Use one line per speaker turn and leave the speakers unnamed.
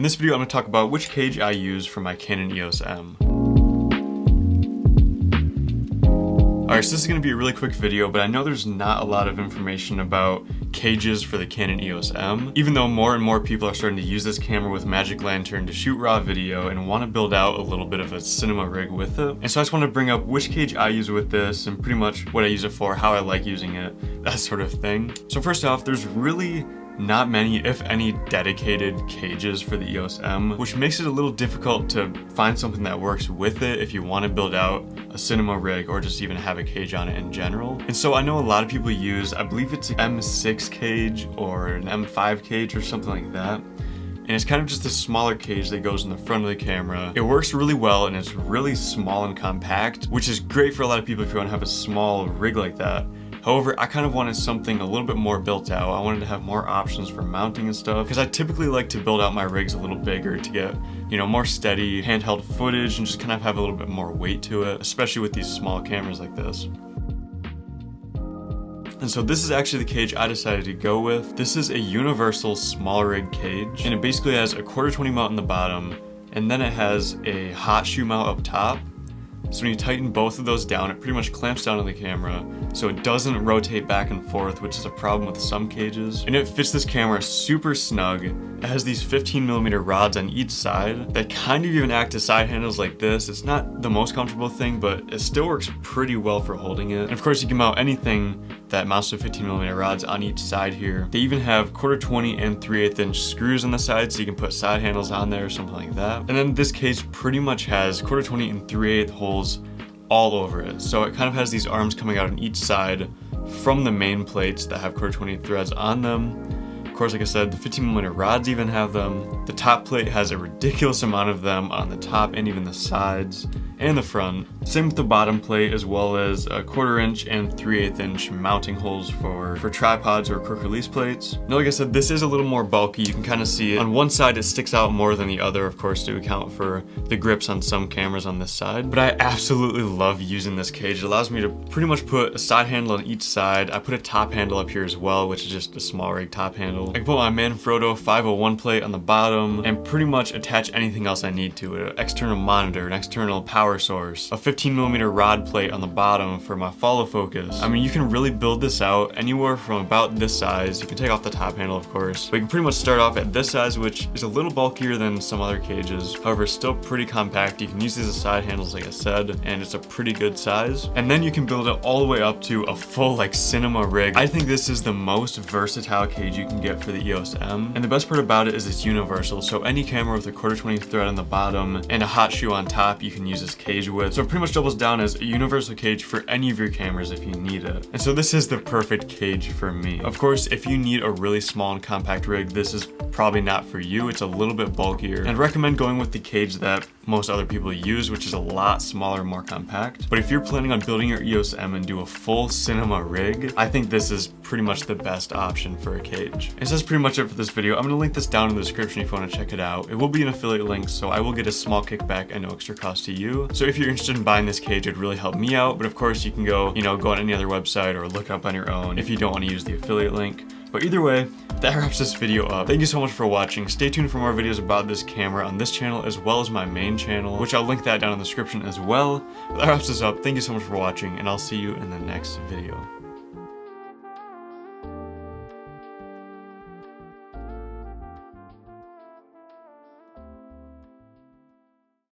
In this video, I'm going to talk about which cage I use for my Canon EOS M. Alright, so this is going to be a really quick video, but I know there's not a lot of information about cages for the Canon EOS M, even though more and more people are starting to use this camera with Magic Lantern to shoot raw video and want to build out a little bit of a cinema rig with it. And so I just want to bring up which cage I use with this and pretty much what I use it for, how I like using it, that sort of thing. So first off, there's really not many, if any, dedicated cages for the EOS M, which makes it a little difficult to find something that works with it if you want to build out a cinema rig or just even have a cage on it in general. And so I know a lot of people use, I believe it's an M6 cage or an M5 cage or something like that. And it's kind of just a smaller cage that goes in the front of the camera. It works really well and it's really small and compact, which is great for a lot of people if you want to have a small rig like that. However, I kind of wanted something a little bit more built out. I wanted to have more options for mounting and stuff, because I typically like to build out my rigs a little bigger to get, you know, more steady handheld footage and just kind of have a little bit more weight to it, especially with these small cameras like this. And so this is actually the cage I decided to go with. This is a universal small rig cage, and it basically has a 1/4-20 mount on the bottom, and then it has a hot shoe mount up top. So when you tighten both of those down, it pretty much clamps down on the camera, so it doesn't rotate back and forth, which is a problem with some cages. And it fits this camera super snug. It has these 15mm rods on each side that kind of even act as side handles like this. It's not the most comfortable thing, but it still works pretty well for holding it. And of course, you can mount anything that mounts to 15mm rods on each side here. They even have 1/4-20 and 3/8 inch screws on the side, so you can put side handles on there or something like that. And then this cage pretty much has 1/4-20 and 3/8 holes all over it. So it kind of has these arms coming out on each side from the main plates that have 1/4-20 threads on them. Of course, like I said, the 15mm rods even have them. The top plate has a ridiculous amount of them on the top and even the sides and the front. Same with the bottom plate, as well as a 1/4 inch and 3/8 inch mounting holes for tripods or quick release plates. Now, like I said, this is a little more bulky. You can kind of see it. On one side, it sticks out more than the other, of course, to account for the grips on some cameras on this side. But I absolutely love using this cage. It allows me to pretty much put a side handle on each side. I put a top handle up here as well, which is just a small rig top handle. I can put my Manfrotto 501 plate on the bottom and pretty much attach anything else I need to it. An external monitor, an external power source, a 15mm rod plate on the bottom for my follow focus. I mean, you can really build this out anywhere from about this size. You can take off the top handle, of course, but you can pretty much start off at this size, which is a little bulkier than some other cages. However, still pretty compact. You can use these as side handles, like I said, and it's a pretty good size. And then you can build it all the way up to a full, like, cinema rig. I think this is the most versatile cage you can get for the EOS M. And the best part about it is it's universal. So any camera with a 1/4-20 thread on the bottom and a hot shoe on top, you can use this cage with. So it pretty much doubles down as a universal cage for any of your cameras if you need it. And so this is the perfect cage for me. Of course, if you need a really small and compact rig, this is probably not for you. It's a little bit bulkier. And I'd recommend going with the cage that most other people use, which is a lot smaller and more compact. But if you're planning on building your EOS M and do a full cinema rig, I think this is pretty much the best option for a cage. And so that's pretty much it for this video. I'm gonna link this down in the description if you want to check it out. It will be an affiliate link, so I will get a small kickback at no extra cost to you. So if you're interested in buying this cage, it'd really help me out. But of course, you can go on any other website or look up on your own if you don't want to use the affiliate link. But either way, that wraps this video up. Thank you so much for watching. Stay tuned for more videos about this camera on this channel as well as my main channel, which I'll link that down in the description as well. But that wraps this up. Thank you so much for watching, and I'll see you in the next video.